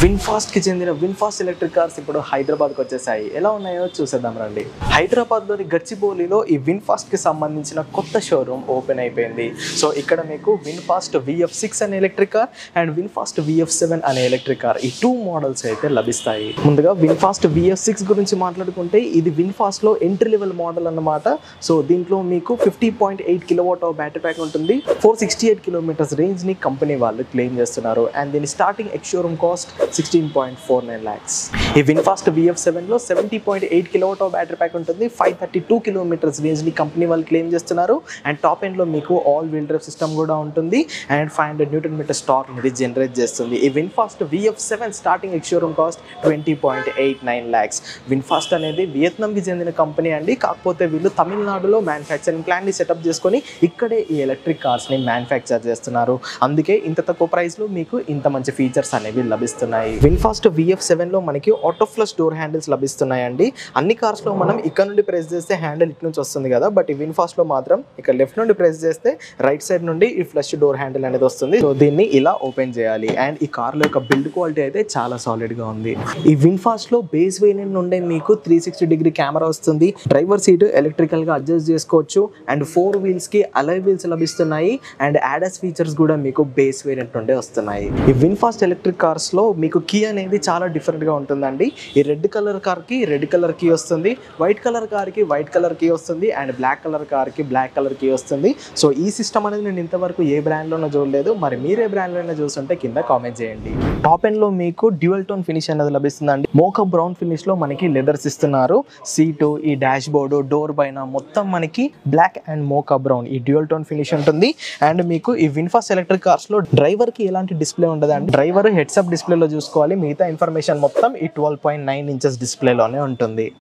VinFast కి చెందిన VinFast electric cars ఇప్పుడు హైదరాబాద్కి వచ్చేసాయి. ఎలా ఉన్నాయో చూసేద్దాం రండి. హైదరాబాద్లోని గచ్చిబౌలిలో ఈ విన్ఫాస్ట్ కి సంబంధించిన కొత్త షోరూమ్ ఓపెన్ అయిపోయింది. సో ఇక్కడ మీకు విన్ఫాస్ట్ VF6 అనే electric car and VinFast VF7 అనే ఎలక్ట్రిక్ కార్ ఈ 2 మోడల్స్ అయితే లభిస్తాయి. ముందుగా విన్ఫాస్ట్ VF6 గురించి మాట్లాడుకుంటే ఇది విన్ఫాస్ట్ లో ఎంట్రీ లెవెల్ మోడల్ అన్నమాట. సో దీంట్లో మీకు 50.8 kW బ్యాటరీ ప్యాక్ ఉంటుంది. 468 km రేంజ్ ని కంపెనీ వాళ్ళు క్లెయిమ్ చేస్తున్నారు అండ్ దీని starting ex showroom cost 16.49 lakhs. ఈ విన్ఫాస్ట్ VF7 లో 70.8 kW బ్యాటరీ ప్యాక్ ఉంటుంది. 532 km రేంజ్ ని కంపెనీ వాళ్ళు క్లెయిమ్ చేస్తున్నారు అండ్ టాప్ ఎండ్ లో మీకు ఆల్ వీల్ డ్రైవ్ సిస్టమ్ కూడా ఉంటుంది అండ్ 500 Nm టార్క్ ని జనరేట్ చేస్తుంది. ఈ VinFast VF7 starting ex showroom cost 20.89 lakhs. VinFast అనేది వియత్నాం కి చెందిన కంపెనీ అండి. కాకపోతే వీళ్ళు తమిళనాడులో మ్యానుఫ్యాక్చరింగ్ ప్లాంట్ ని సెటప్ చేసుకొని ఇక్కడే ఈ ఎలక్ట్రిక్ కార్స్ ని మ్యానుఫ్యాక్చర్ చేస్తున్నారు. అందుకే ఇంత తక్కువ ప్రైస్ లో మీకు ఇంత మంచి ఫీచర్స్ అనేవి లభిస్తున్నాయి. విన్ఫాస్ట్ VF7 లో మనకి ఆటో ఫ్లష్ డోర్ హ్యాండిల్స్ లభిస్తున్నాయండి. అన్ని కార్స్ లో మనం ఇక్కడ నుండి ప్రెస్ చేస్తే హ్యాండిల్ ఇటు నుంచి వస్తుంది కదా, బట్ ఈ విన్ఫాస్ట్ లో మాత్రం ఇక్కడ లెఫ్ట్ నుండి ప్రెస్ చేస్తే రైట్ సైడ్ నుండి ఈ ఫ్లష్ డోర్ హ్యాండిల్ అనేది వస్తుంది. సో దీన్ని ఇలా ఓపెన్ చేయాలి అండ్ ఈ కార్ లో యొక్క బిల్డ్ క్వాలిటీ అయితే చాలా సాలిడ్ గా ఉంది. ఈ విన్ఫాస్ట్ లో బేస్ వేరియంట్ నుండి మీకు 360 కెమెరా వస్తుంది. డ్రైవర్ సీట్ ఎలక్ట్రికల్ గా అడ్జస్ట్ చేసుకోవచ్చు అండ్ 4 వీల్స్ కి అలై వీల్స్ లభిస్తున్నాయి అండ్ ADAS ఫీచర్స్ కూడా మీకు బేస్ వేరియంట్ నుండి వస్తున్నాయి. ఈ విన్ఫాస్ట్ ఎలక్ట్రిక్ కార్స్ లో మీకు కీ అనేది చాలా డిఫరెంట్ గా ఉంటుందండి. ఈ రెడ్ కలర్ కార్ కి రెడ్ కలర్ కీ వస్తుంది, వైట్ కలర్ కార్ కి వైట్ కలర్ కీ వస్తుంది అండ్ బ్లాక్ కలర్ కార్ కి బ్లాక్ కలర్ కీ వస్తుంది. సో ఈ సిస్టమ్ అనేది నేను ఇంతవరకు ఏ బ్రాండ్ లోనో చూడలేదు. మరి మీరే బ్రాండ్ లోనే చూస్తుంటే కింద కామెంట్ చేయండి. టాప్ ఎండ్ లో మీకు డ్యూయల్ టోన్ ఫినిష్ అనేది లభిస్తుందండి. మోకా బ్రౌన్ ఫినిష్ లో మనకి లెదర్స్ ఇస్తున్నారు. సీటు, ఈ డాష్ బోర్డు, డోర్ పైన మొత్తం మనకి బ్లాక్ అండ్ మోకా బ్రౌన్ ఈ డ్యూయల్ టోన్ ఫినిష్ ఉంటుంది. అండ్ మీకు ఈ విన్ఫాస్ట్ ఎలక్ట్రిక్ కార్స్ లో డ్రైవర్ కి ఎలాంటి డిస్ప్లే ఉండదండి. డ్రైవర్ హెడ్స్ అప్ డిస్ప్లేలో చూసుకోవాలి. మిగతా ఇన్ఫర్మేషన్ మొత్తం ఈ 12.9 inches డిస్ప్లేలోనే ఉంటుంది.